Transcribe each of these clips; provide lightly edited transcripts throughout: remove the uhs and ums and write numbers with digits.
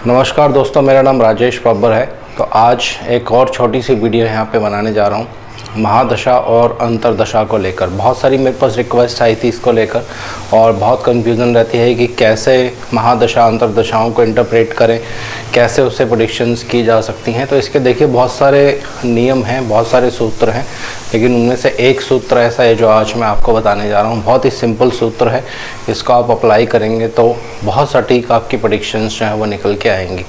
नमस्कार दोस्तों, मेरा नाम राजेश बब्बर है। तो आज एक और छोटी सी वीडियो यहाँ पे बनाने जा रहा हूँ महादशा और अंतरदशा को लेकर। बहुत सारी मेरे पास रिक्वेस्ट आई थी इसको लेकर और बहुत कंफ्यूजन रहती है कि कैसे महादशा अंतरदशाओं को इंटरप्रेट करें, कैसे उससे प्रेडिक्शंस की जा सकती हैं। तो इसके देखिए बहुत सारे नियम हैं, बहुत सारे सूत्र हैं, लेकिन उनमें से एक सूत्र ऐसा है जो आज मैं आपको बताने जा रहा हूँ। बहुत ही सिंपल सूत्र है, इसको आप अप्लाई करेंगे तो बहुत सटीक आपकी प्रेडिक्शंस जो हैं वो निकल के आएंगी।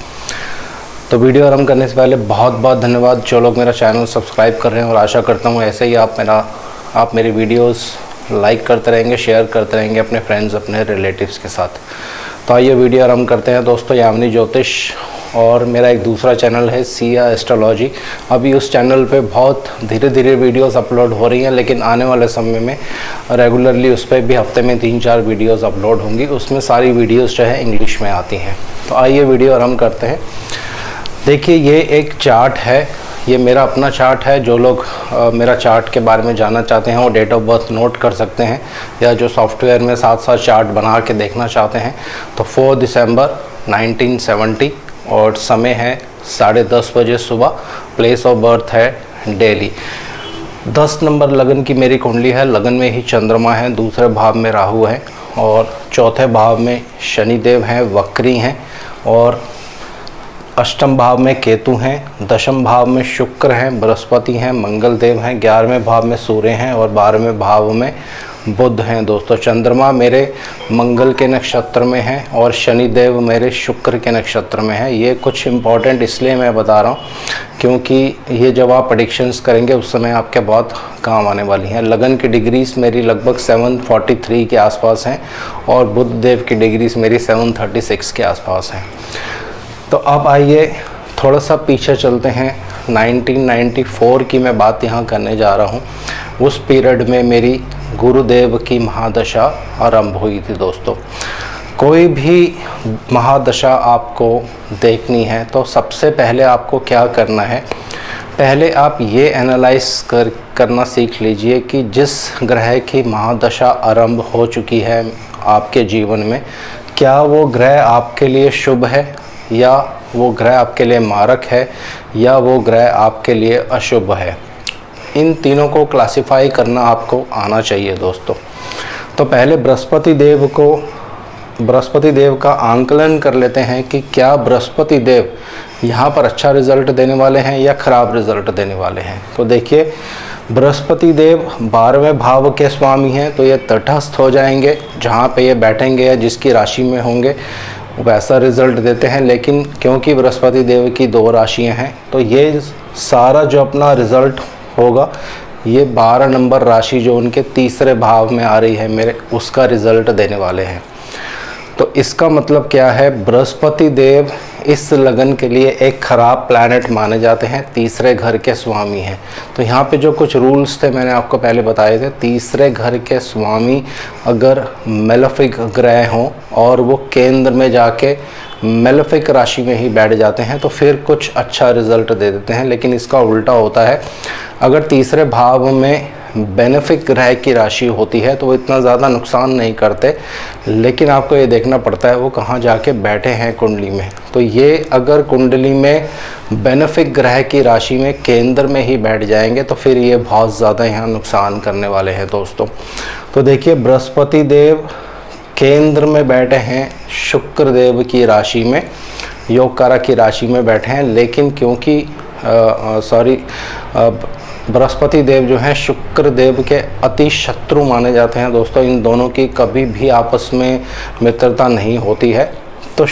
तो वीडियो आरंभ करने से पहले बहुत बहुत धन्यवाद जो लोग मेरा चैनल सब्सक्राइब कर रहे हैं, और आशा करता हूँ ऐसे ही आप मेरी वीडियोस लाइक करते रहेंगे, शेयर करते रहेंगे अपने फ्रेंड्स, अपने रिलेटिव्स के साथ। तो आइए वीडियो आरंभ करते हैं दोस्तों। यामिनी ज्योतिष और मेरा एक दूसरा चैनल है सिया एस्ट्रोलॉजी। अभी उस चैनल पे बहुत धीरे धीरे वीडियोस अपलोड हो रही हैं, लेकिन आने वाले समय में रेगुलरली उस पर भी हफ्ते में 3-4 वीडियोस अपलोड होंगी। उसमें सारी वीडियोस जो है इंग्लिश में आती हैं। तो आइए वीडियो आरंभ करते हैं। देखिए ये एक चार्ट है, ये मेरा अपना चार्ट है। जो लोग मेरा चार्ट के बारे में जानना चाहते हैं वो डेट ऑफ बर्थ नोट कर सकते हैं, या जो सॉफ्टवेयर में साथ साथ चार्ट बना के देखना चाहते हैं तो 4 दिसंबर 1970 और समय है 10:30 बजे सुबह। प्लेस ऑफ बर्थ है दिल्ली। 10 नंबर लगन की मेरी कुंडली है। लगन में ही चंद्रमा है, दूसरे भाव में राहु है और चौथे भाव में शनिदेव हैं, वक्री हैं, और अष्टम भाव में केतु हैं, दशम भाव में शुक्र हैं, बृहस्पति हैं, मंगल देव हैं, 11वें भाव में सूर्य हैं और 12वें भाव में बुध हैं। दोस्तों चंद्रमा मेरे मंगल के नक्षत्र में है और शनिदेव मेरे शुक्र के नक्षत्र में है। ये कुछ इम्पॉर्टेंट इसलिए मैं बता रहा हूँ क्योंकि ये जब आप प्रेडिक्शंस करेंगे उस समय आपके बहुत काम आने वाली हैं। लगन की डिग्रीज मेरी लगभग 743 के आसपास हैं और बुध देव की डिग्रीज मेरी 736 के आसपास हैं। तो अब आइए थोड़ा सा पीछे चलते हैं। 1994 की मैं बात यहाँ करने जा रहा हूँ। उस पीरियड में मेरी गुरुदेव की महादशा आरंभ हुई थी। दोस्तों कोई भी महादशा आपको देखनी है तो सबसे पहले आपको क्या करना है, पहले आप ये एनालाइज करना सीख लीजिए कि जिस ग्रह की महादशा आरंभ हो चुकी है आपके जीवन में, क्या वो ग्रह आपके लिए शुभ है, या वो ग्रह आपके लिए मारक है, या वो ग्रह आपके लिए अशुभ है। इन तीनों को क्लासिफाई करना आपको आना चाहिए दोस्तों। तो पहले बृहस्पति देव का आंकलन कर लेते हैं कि क्या बृहस्पति देव यहाँ पर अच्छा रिजल्ट देने वाले हैं या ख़राब रिजल्ट देने वाले हैं। तो देखिए बृहस्पति देव 12वें भाव के स्वामी हैं, तो ये तटस्थ हो जाएंगे, जहाँ पे ये बैठेंगे या जिसकी राशि में होंगे वैसा रिज़ल्ट देते हैं। लेकिन क्योंकि बृहस्पति देव की 2 राशियां हैं तो ये सारा जो अपना रिज़ल्ट होगा ये 12 नंबर राशि जो उनके तीसरे भाव में आ रही है मेरे, उसका रिज़ल्ट देने वाले हैं। तो इसका मतलब क्या है, बृहस्पति देव इस लगन के लिए एक ख़राब प्लैनेट माने जाते हैं, तीसरे घर के स्वामी हैं। तो यहाँ पे जो कुछ रूल्स थे मैंने आपको पहले बताए थे। तीसरे घर के स्वामी अगर मेलेफिक ग्रह हों और वो केंद्र में जाके मेलेफिक राशि में ही बैठ जाते हैं तो फिर कुछ अच्छा रिजल्ट दे देते हैं। लेकिन इसका उल्टा होता है, अगर तीसरे भाव में बेनिफिक ग्रह की राशि होती है तो वो इतना ज़्यादा नुकसान नहीं करते, लेकिन आपको ये देखना पड़ता है वो कहाँ जाके बैठे हैं कुंडली में। तो ये अगर कुंडली में बेनिफिक ग्रह की राशि में केंद्र में ही बैठ जाएंगे तो फिर ये बहुत ज़्यादा यहाँ नुकसान करने वाले हैं दोस्तों। तो देखिए बृहस्पति देव केंद्र में बैठे हैं शुक्र देव की राशि में, योग कारक की राशि में बैठे हैं, लेकिन क्योंकि बृहस्पति देव जो हैं शुक्र देव के अति शत्रु माने जाते हैं दोस्तों। इन दोनों की कभी भी आपस में मित्रता नहीं होती है। तो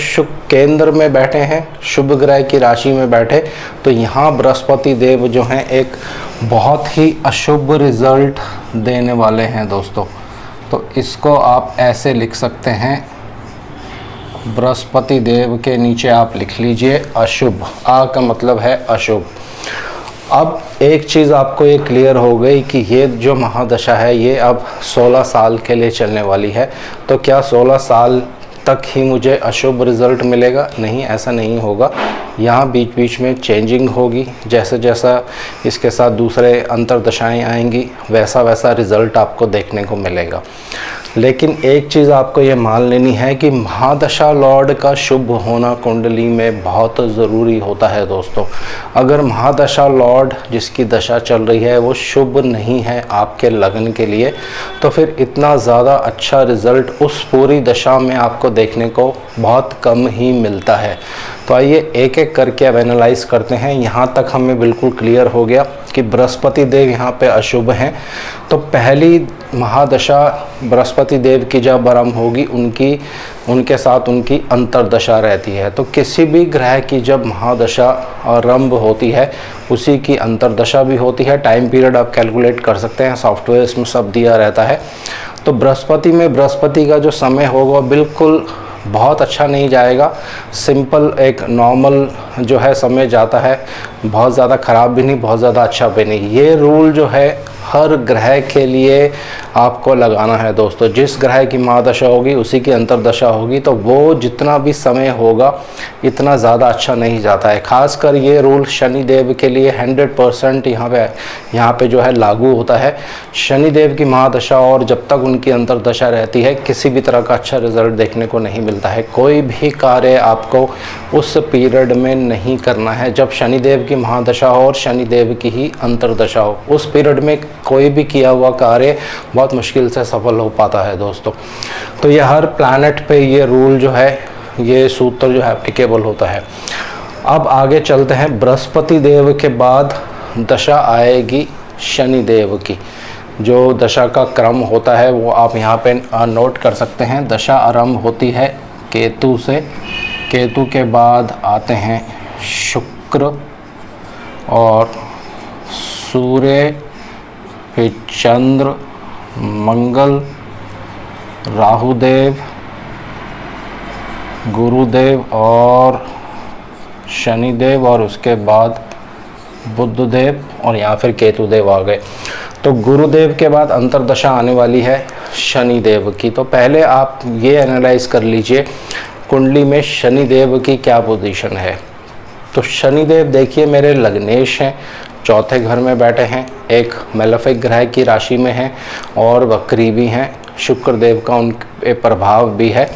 केंद्र में बैठे हैं, शुभ ग्रह की राशि में बैठे, तो यहाँ बृहस्पति देव जो हैं एक बहुत ही अशुभ रिजल्ट देने वाले हैं दोस्तों। तो इसको आप ऐसे लिख सकते हैं, बृहस्पति देव के नीचे आप लिख लीजिए अशुभ। आ का मतलब है अशुभ। अब एक चीज़ आपको ये क्लियर हो गई कि ये जो महादशा है ये अब 16 साल के लिए चलने वाली है। तो क्या 16 साल तक ही मुझे अशुभ रिज़ल्ट मिलेगा? नहीं, ऐसा नहीं होगा। यहाँ बीच बीच में चेंजिंग होगी, जैसे जैसा इसके साथ दूसरे अंतरदशाएं आएंगी वैसा वैसा रिज़ल्ट आपको देखने को मिलेगा। लेकिन एक चीज़ आपको ये मान लेनी है कि महादशा लॉर्ड का शुभ होना कुंडली में बहुत ज़रूरी होता है दोस्तों। अगर महादशा लॉर्ड जिसकी दशा चल रही है वो शुभ नहीं है आपके लगन के लिए, तो फिर इतना ज़्यादा अच्छा रिज़ल्ट उस पूरी दशा में आपको देखने को बहुत कम ही मिलता है। तो आइए एक एक करके अब एनालाइज करते हैं। यहाँ तक हमें बिल्कुल क्लियर हो गया कि बृहस्पति देव यहाँ पे अशुभ हैं। तो पहली महादशा बृहस्पति देव की जब आरंभ होगी उनके साथ उनकी अंतर्दशा रहती है। तो किसी भी ग्रह की जब महादशा आरंभ होती है उसी की अंतर्दशा भी होती है। टाइम पीरियड आप कैलकुलेट कर सकते हैं, सॉफ्टवेयर में सब दिया रहता है। तो बृहस्पति का जो समय होगा बिल्कुल बहुत अच्छा नहीं जाएगा, सिंपल एक नॉर्मल जो है समय जाता है, बहुत ज़्यादा ख़राब भी नहीं, बहुत ज़्यादा अच्छा भी नहीं। ये रूल जो है हर ग्रह के लिए आपको लगाना है दोस्तों। जिस ग्रह की महादशा होगी उसी की अंतर्दशा होगी, तो वो जितना भी समय होगा इतना ज़्यादा अच्छा नहीं जाता है। खासकर ये रूल शनि देव के लिए 100% यहाँ पे जो है लागू होता है। शनि देव की महादशा और जब तक उनकी अंतर्दशा रहती है किसी भी तरह का अच्छा रिजल्ट देखने को नहीं मिलता है। कोई भी कार्य आपको उस पीरियड में नहीं करना है जब शनि देव की महादशा हो और शनि देव की ही अंतर्दशा हो। उस पीरियड में कोई भी किया हुआ कार्य बहुत मुश्किल से सफल हो पाता है दोस्तों। तो ये हर प्लैनेट पे ये रूल जो है, ये सूत्र जो है एप्लीकेबल होता है। अब आगे चलते हैं। बृहस्पति देव के बाद दशा आएगी शनि देव की। जो दशा का क्रम होता है वो आप यहाँ पे नोट कर सकते हैं। दशा आरंभ होती है केतु से, केतु के बाद आते हैं शुक्र और सूर्य, फिर चंद्र, मंगल, राहुदेव, गुरुदेव और शनिदेव, और उसके बाद बुधदेव और या फिर केतुदेव आ गए। तो गुरुदेव के बाद अंतर्दशा आने वाली है शनिदेव की। तो पहले आप ये एनालाइज कर लीजिए कुंडली में शनिदेव की क्या पोजीशन है। तो शनिदेव देखिए मेरे लग्नेश हैं, चौथे घर में बैठे हैं, एक मेलेफिक ग्रह की राशि में हैं और वक्री भी हैं। शुक्र देव का उन पे प्रभाव भी है।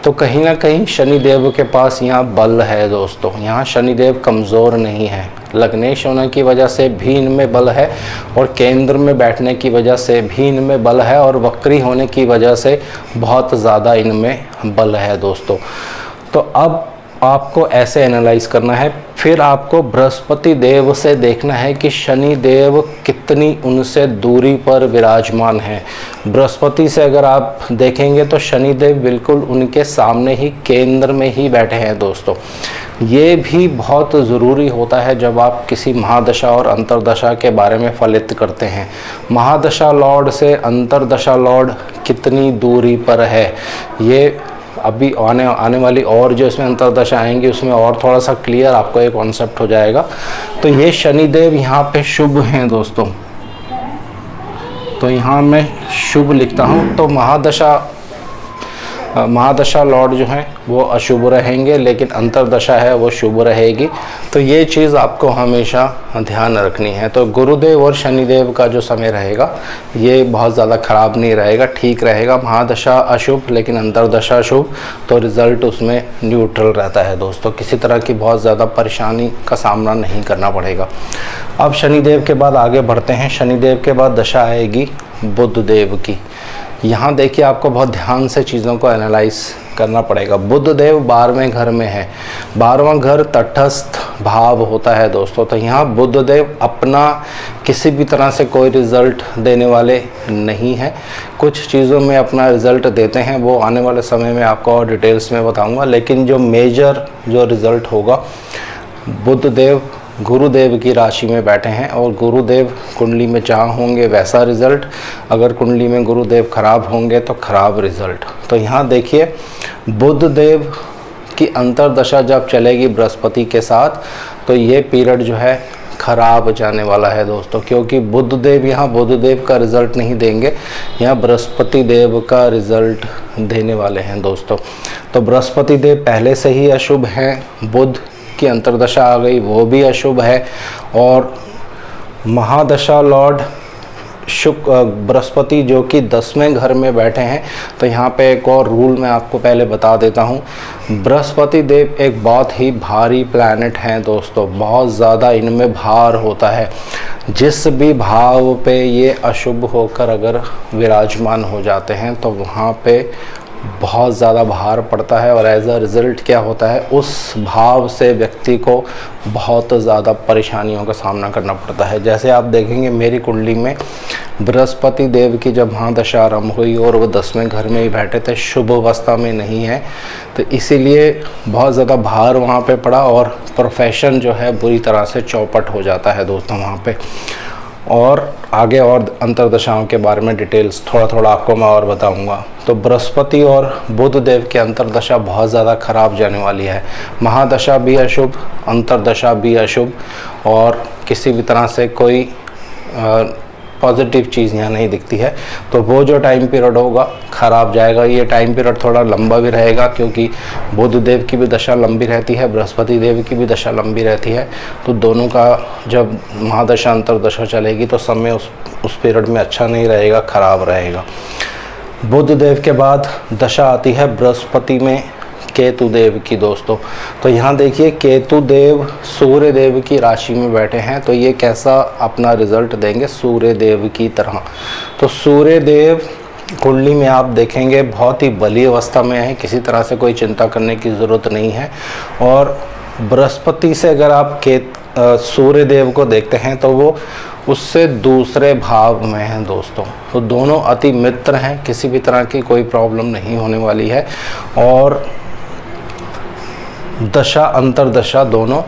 तो कहीं ना कहीं शनिदेव के पास यहाँ बल है दोस्तों। यहाँ शनिदेव कमज़ोर नहीं है। लग्नेश होने की वजह से भी इनमें बल है और केंद्र में बैठने की वजह से भी इनमें बल है और वक्री होने की वजह से बहुत ज़्यादा इनमें बल है दोस्तों। तो अब आपको ऐसे एनालाइज करना है। फिर आपको बृहस्पति देव से देखना है कि शनि देव कितनी उनसे दूरी पर विराजमान है। बृहस्पति से अगर आप देखेंगे तो शनि देव बिल्कुल उनके सामने ही केंद्र में ही बैठे हैं दोस्तों। ये भी बहुत ज़रूरी होता है जब आप किसी महादशा और अंतर्दशा के बारे में फलित करते हैं। महादशा लॉर्ड से अंतर्दशा लॉर्ड कितनी दूरी पर है, ये अभी आने वाली और जो इसमें अंतर्दशा आएंगी उसमें और थोड़ा सा क्लियर आपको एक कॉन्सेप्ट हो जाएगा। तो ये शनिदेव यहाँ पे शुभ हैं दोस्तों। तो यहाँ मैं शुभ लिखता हूँ। तो महादशा लॉर्ड जो हैं वो अशुभ रहेंगे, लेकिन अंतर्दशा है वो शुभ रहेगी। तो ये चीज़ आपको हमेशा ध्यान रखनी है। तो गुरुदेव और शनिदेव का जो समय रहेगा ये बहुत ज़्यादा ख़राब नहीं रहेगा, ठीक रहेगा। महादशा अशुभ लेकिन अंतर्दशा शुभ, तो रिज़ल्ट उसमें न्यूट्रल रहता है दोस्तों। किसी तरह की बहुत ज़्यादा परेशानी का सामना नहीं करना पड़ेगा। अब शनिदेव के बाद आगे बढ़ते हैं। शनिदेव के बाद दशा आएगी बुधदेव की। यहाँ देखिए आपको बहुत ध्यान से चीज़ों को एनालाइज करना पड़ेगा। बुधदेव 12वें घर में है। 12वां घर तटस्थ भाव होता है दोस्तों। तो यहाँ बुधदेव अपना किसी भी तरह से कोई रिज़ल्ट देने वाले नहीं है। कुछ चीज़ों में अपना रिज़ल्ट देते हैं, वो आने वाले समय में आपको और डिटेल्स में बताऊंगा। लेकिन जो मेजर जो रिज़ल्ट होगा, बुधदेव गुरुदेव की राशि में बैठे हैं और गुरुदेव कुंडली में जहाँ होंगे वैसा रिज़ल्ट, अगर कुंडली में गुरुदेव खराब होंगे तो खराब रिज़ल्ट। तो यहाँ देखिए बुधदेव की अंतर्दशा जब चलेगी बृहस्पति के साथ, तो ये पीरियड जो है खराब जाने वाला है दोस्तों, क्योंकि बुधदेव यहाँ बुधदेव का रिज़ल्ट नहीं देंगे, यहाँ बृहस्पति देव का रिज़ल्ट देने वाले हैं दोस्तों। तो बृहस्पति देव पहले से ही अशुभ हैं, बुध की अंतर्दशा आ गई वो भी अशुभ है, और महादशा लॉर्ड बृहस्पति जो कि 10वें घर में बैठे हैं। तो यहाँ पे एक और रूल मैं आपको पहले बता देता हूँ। बृहस्पति देव एक बहुत ही भारी प्लैनेट हैं दोस्तों, बहुत ज़्यादा इनमें भार होता है। जिस भी भाव पे ये अशुभ होकर अगर विराजमान हो जाते हैं तो वहाँ पे बहुत ज़्यादा भार पड़ता है और एज अ रिज़ल्ट क्या होता है, उस भाव से व्यक्ति को बहुत ज़्यादा परेशानियों का सामना करना पड़ता है। जैसे आप देखेंगे मेरी कुंडली में बृहस्पति देव की जब महादशा आरंभ हुई और वो 10वें घर में ही बैठे थे, शुभ अवस्था में नहीं है, तो इसीलिए बहुत ज़्यादा भार वहाँ पे पड़ा और प्रोफेशन जो है बुरी तरह से चौपट हो जाता है दोस्तों वहाँ पे। और आगे और अंतर्दशाओं के बारे में डिटेल्स थोड़ा थोड़ा आपको मैं और बताऊंगा। तो बृहस्पति और बुध देव की अंतर्दशा बहुत ज़्यादा खराब जाने वाली है। महादशा भी अशुभ, अंतर्दशा भी अशुभ और किसी भी तरह से कोई पॉजिटिव चीज़ यहाँ नहीं दिखती है। तो वो जो टाइम पीरियड होगा ख़राब जाएगा। ये टाइम पीरियड थोड़ा लंबा भी रहेगा क्योंकि बुध देव की भी दशा लंबी रहती है, बृहस्पति देव की भी दशा लंबी रहती है। तो दोनों का जब महादशा अंतर्दशा चलेगी तो समय उस पीरियड में अच्छा नहीं रहेगा, ख़राब रहेगा। बुध देव के बाद दशा आती है बृहस्पति में केतु देव की दोस्तों। तो यहाँ देखिए केतु देव सूर्य देव की राशि में बैठे हैं, तो ये कैसा अपना रिजल्ट देंगे सूर्य देव की तरह। तो सूर्य देव कुंडली में आप देखेंगे बहुत ही बली अवस्था में है, किसी तरह से कोई चिंता करने की ज़रूरत नहीं है। और बृहस्पति से अगर आप सूर्य देव को देखते हैं तो वो उससे दूसरे भाव में हैं दोस्तों। तो दोनों अति मित्र हैं, किसी भी तरह की कोई प्रॉब्लम नहीं होने वाली है। और दशा अंतर्दशा दोनों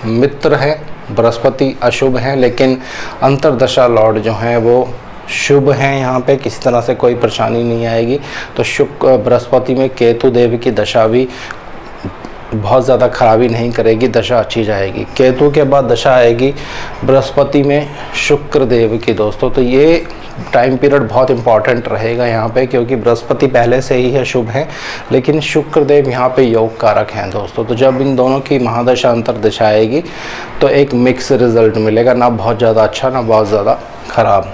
मित्र हैं। बृहस्पति अशुभ हैं लेकिन अंतर्दशा लॉर्ड जो हैं वो शुभ हैं, यहाँ पे किसी तरह से कोई परेशानी नहीं आएगी। तो शुक्र बृहस्पति में केतु देव की दशा भी बहुत ज़्यादा खराबी नहीं करेगी, दशा अच्छी जाएगी। केतु के बाद दशा आएगी बृहस्पति में शुक्र देव की दोस्तों। तो ये टाइम पीरियड बहुत इंपॉर्टेंट रहेगा यहाँ पे क्योंकि बृहस्पति पहले से ही है शुभ है, लेकिन शुक्र देव यहाँ पे योग कारक हैं दोस्तों। तो जब इन दोनों की महादशा अंतर्दशा आएगी तो एक मिक्स रिजल्ट मिलेगा, ना बहुत ज़्यादा अच्छा ना बहुत ज़्यादा खराब।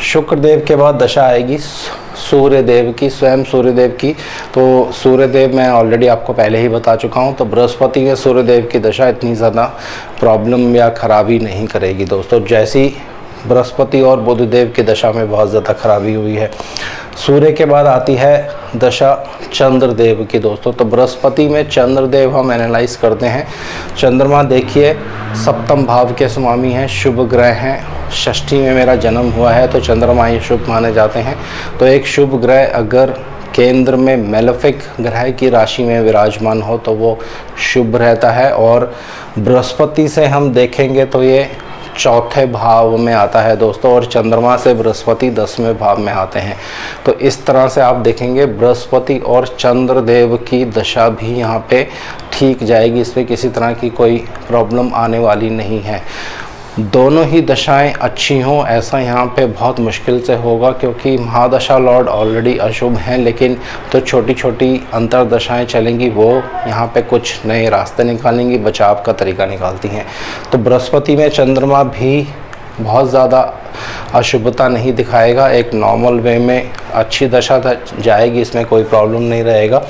शुक्र देव के बाद दशा आएगी सूर्य देव की, स्वयं सूर्य देव की। तो सूर्य देव मैं ऑलरेडी आपको पहले ही बता चुका हूँ। तो बृहस्पति में सूर्य देव की दशा इतनी ज़्यादा प्रॉब्लम या खराबी नहीं करेगी दोस्तों, जैसी बृहस्पति और बुध देव की दशा में बहुत ज़्यादा खराबी हुई है। सूर्य के बाद आती है दशा चंद्रदेव की दोस्तों। तो बृहस्पति में चंद्रदेव हम एनालाइज करते हैं। चंद्रमा देखिए सप्तम भाव के स्वामी हैं, शुभ ग्रह हैं। षष्ठी में मेरा जन्म हुआ है तो चंद्रमा ये शुभ माने जाते हैं। तो एक शुभ ग्रह अगर केंद्र में मेलेफिक ग्रह की राशि में विराजमान हो तो वो शुभ रहता है। और बृहस्पति से हम देखेंगे तो ये चौथे भाव में आता है दोस्तों, और चंद्रमा से बृहस्पति 10वें भाव में आते हैं। तो इस तरह से आप देखेंगे बृहस्पति और चंद्रदेव की दशा भी यहाँ पे ठीक जाएगी, इसमें किसी तरह की कोई प्रॉब्लम आने वाली नहीं है। दोनों ही दशाएं अच्छी हों ऐसा यहाँ पे बहुत मुश्किल से होगा क्योंकि महादशा लॉर्ड ऑलरेडी अशुभ हैं, लेकिन तो छोटी छोटी अंतर्दशाएं चलेंगी, वो यहाँ पे कुछ नए रास्ते निकालेंगी, बचाव का तरीका निकालती हैं। तो बृहस्पति में चंद्रमा भी बहुत ज़्यादा अशुभता नहीं दिखाएगा, एक नॉर्मल वे में अच्छी दशा जाएगी, इसमें कोई प्रॉब्लम नहीं रहेगा।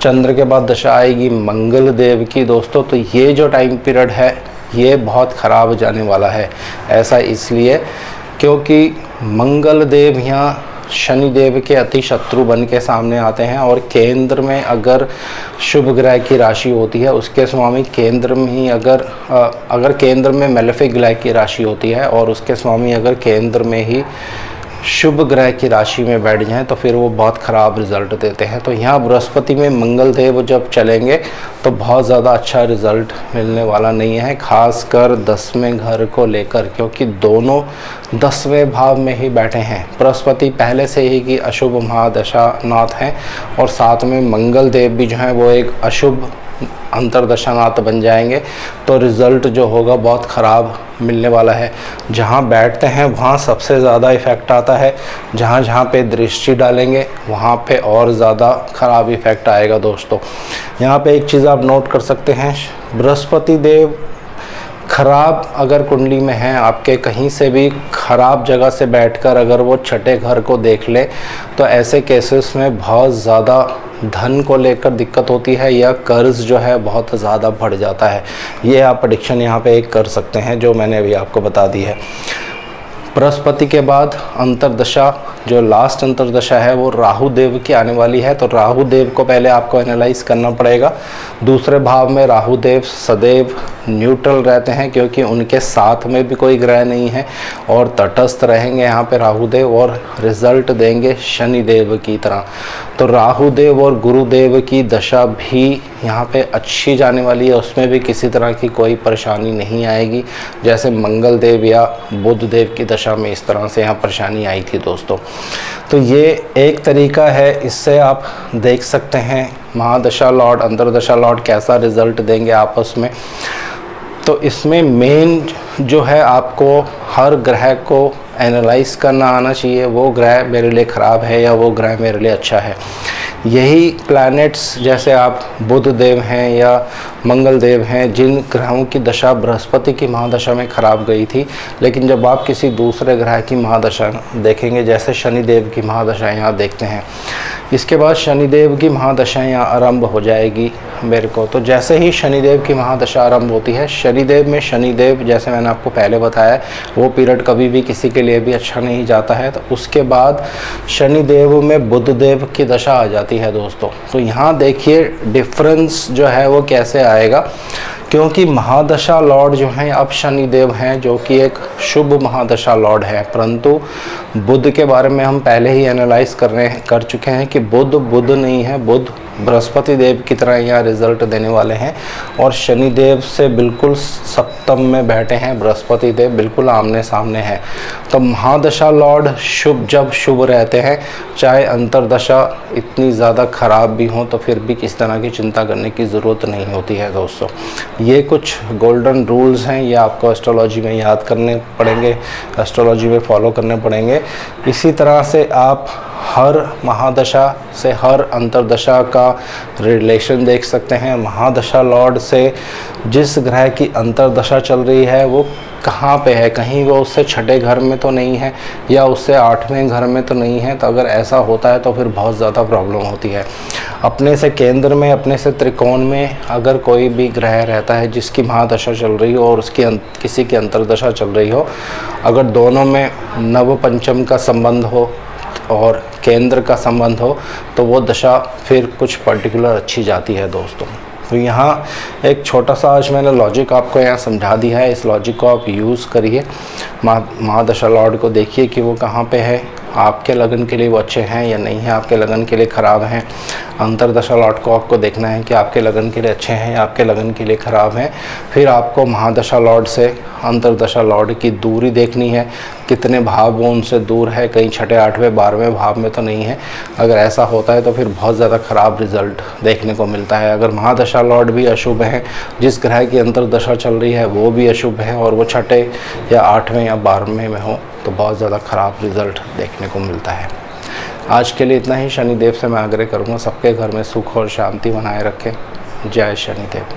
चंद्र के बाद दशा आएगी मंगल देव की दोस्तों। तो ये जो टाइम पीरियड है ये बहुत ख़राब जाने वाला है। ऐसा इसलिए क्योंकि मंगल देव यहाँ शनि देव के अति शत्रु बन के सामने आते हैं, और केंद्र में अगर शुभ ग्रह की राशि होती है उसके स्वामी केंद्र में ही अगर केंद्र में मेलेफिक ग्रह की राशि होती है और उसके स्वामी अगर केंद्र में ही शुभ ग्रह की राशि में बैठ जाएं तो फिर वो बहुत ख़राब रिजल्ट देते हैं। तो यहाँ बृहस्पति में मंगल देव जब चलेंगे तो बहुत ज़्यादा अच्छा रिजल्ट मिलने वाला नहीं है, खासकर 10वें घर को लेकर, क्योंकि दोनों 10वें भाव में ही बैठे हैं। बृहस्पति पहले से ही की अशुभ महादशा नाथ हैं और साथ में मंगल देव भी जो हैं वो एक अशुभ अंतर्दशानाथ बन जाएंगे। तो रिज़ल्ट जो होगा बहुत ख़राब मिलने वाला है। जहाँ बैठते हैं वहाँ सबसे ज़्यादा इफ़ेक्ट आता है, जहाँ जहाँ पे दृष्टि डालेंगे वहाँ पे और ज़्यादा ख़राब इफ़ेक्ट आएगा दोस्तों। यहाँ पे एक चीज़ आप नोट कर सकते हैं, बृहस्पति देव खराब अगर कुंडली में है आपके, कहीं से भी खराब जगह से बैठकर अगर वो छठे घर को देख ले तो ऐसे केसेस में बहुत ज़्यादा धन को लेकर दिक्कत होती है या कर्ज जो है बहुत ज़्यादा बढ़ जाता है। ये आप प्रेडिक्शन यहाँ पे एक कर सकते हैं जो मैंने अभी आपको बता दी है। बृहस्पति के बाद अंतर्दशा, जो लास्ट अंतर्दशा है वो राहु देव की आने वाली है। तो राहु देव को पहले आपको एनालाइज करना पड़ेगा। दूसरे भाव में राहु देव सदैव न्यूट्रल रहते हैं क्योंकि उनके साथ में भी कोई ग्रह नहीं है और तटस्थ रहेंगे यहाँ पे राहु देव, और रिजल्ट देंगे शनि देव की तरह। तो राहु देव और गुरुदेव की दशा भी यहाँ पे अच्छी जाने वाली है, उसमें भी किसी तरह की कोई परेशानी नहीं आएगी। जैसे मंगल देव या बुध देव की दशा में इस तरह से यहाँ परेशानी आई थी दोस्तों। तो ये एक तरीका है, इससे आप देख सकते हैं महादशा लॉर्ड अंतर्दशा लॉर्ड कैसा रिजल्ट देंगे आपस में। तो इसमें मेन जो है आपको हर ग्रह को एनालाइज करना आना चाहिए, वो ग्रह मेरे लिए ख़राब है या वो ग्रह मेरे लिए अच्छा है। यही प्लैनेट्स जैसे आप बुध देव हैं या मंगल देव हैं, जिन ग्रहों की दशा बृहस्पति की महादशा में ख़राब गई थी, लेकिन जब आप किसी दूसरे ग्रह की महादशा देखेंगे, जैसे शनि देव की महादशा यहाँ देखते हैं, इसके बाद शनिदेव की महादशा यहाँ आरंभ हो जाएगी मेरे को। तो जैसे ही शनिदेव की महादशा आरंभ होती है, शनिदेव में शनिदेव जैसे मैंने आपको पहले बताया वो पीरियड कभी भी किसी के लिए भी अच्छा नहीं जाता है। तो उसके बाद शनिदेव में बुध देव की दशा आ जाती है दोस्तों। तो यहाँ देखिए डिफरेंस जो है वो कैसे आएगा, क्योंकि महादशा लॉर्ड जो हैं अब शनिदेव हैं जो कि एक शुभ महादशा लॉर्ड है, परंतु बुध के बारे में हम पहले ही एनालाइज कर चुके हैं कि बुध नहीं है, बुध बृहस्पति देव की तरह यहाँ रिजल्ट देने वाले हैं और शनिदेव से बिल्कुल सप्तम में बैठे हैं, बृहस्पति देव बिल्कुल आमने सामने हैं। तो महादशा लॉर्ड जब शुभ रहते हैं, चाहे अंतर्दशा इतनी ज़्यादा ख़राब भी हो तो फिर भी किस तरह की चिंता करने की ज़रूरत नहीं होती है दोस्तों। ये कुछ गोल्डन रूल्स हैं, ये आपको एस्ट्रोलॉजी में याद करने पड़ेंगे, एस्ट्रोलॉजी में फॉलो करने पड़ेंगे। इसी तरह से आप हर महादशा से हर अंतर्दशा का रिलेशन देख सकते हैं। महादशा लॉर्ड से जिस ग्रह की अंतर्दशा चल रही है वो कहाँ पे है, कहीं वो उससे छठे घर में तो नहीं है या उससे आठवें घर में तो नहीं है। तो अगर ऐसा होता है तो फिर बहुत ज़्यादा प्रॉब्लम होती है। अपने से केंद्र में, अपने से त्रिकोण में अगर कोई भी ग्रह रहता है जिसकी महादशा चल रही हो और उसकी किसी की अंतर्दशा चल रही हो, अगर दोनों में नव पंचम का संबंध हो और केंद्र का संबंध हो तो वो दशा फिर कुछ पर्टिकुलर अच्छी जाती है दोस्तों। तो यहाँ एक छोटा सा आज मैंने लॉजिक आपको यहाँ समझा दिया है, इस लॉजिक को आप यूज़ करिए। महादशा लॉर्ड को देखिए कि वो कहाँ पे है, आपके लगन के लिए वो अच्छे हैं या नहीं है, आपके लगन के लिए ख़राब हैं। अंतर्दशा लॉर्ड को आपको देखना है कि आपके लगन के लिए अच्छे हैं या आपके लगन के लिए ख़राब हैं। फिर आपको महादशा लॉर्ड से अंतर्दशा लॉर्ड की दूरी देखनी है, कितने भाव वो उनसे दूर है, कहीं छठे आठवें 12वें भाव में तो नहीं है। अगर ऐसा होता है तो फिर बहुत ज़्यादा ख़राब रिजल्ट देखने को मिलता है। अगर महादशा लॉर्ड भी अशुभ हैं, जिस ग्रह की अंतर्दशा चल रही है वो भी अशुभ है और वो छठे या आठवें या 12वें में हो तो बहुत ज़्यादा ख़राब रिज़ल्ट देखने को मिलता है। आज के लिए इतना ही। शनिदेव से मैं आग्रह करूँगा सबके घर में सुख और शांति बनाए रखें। जय शनिदेव।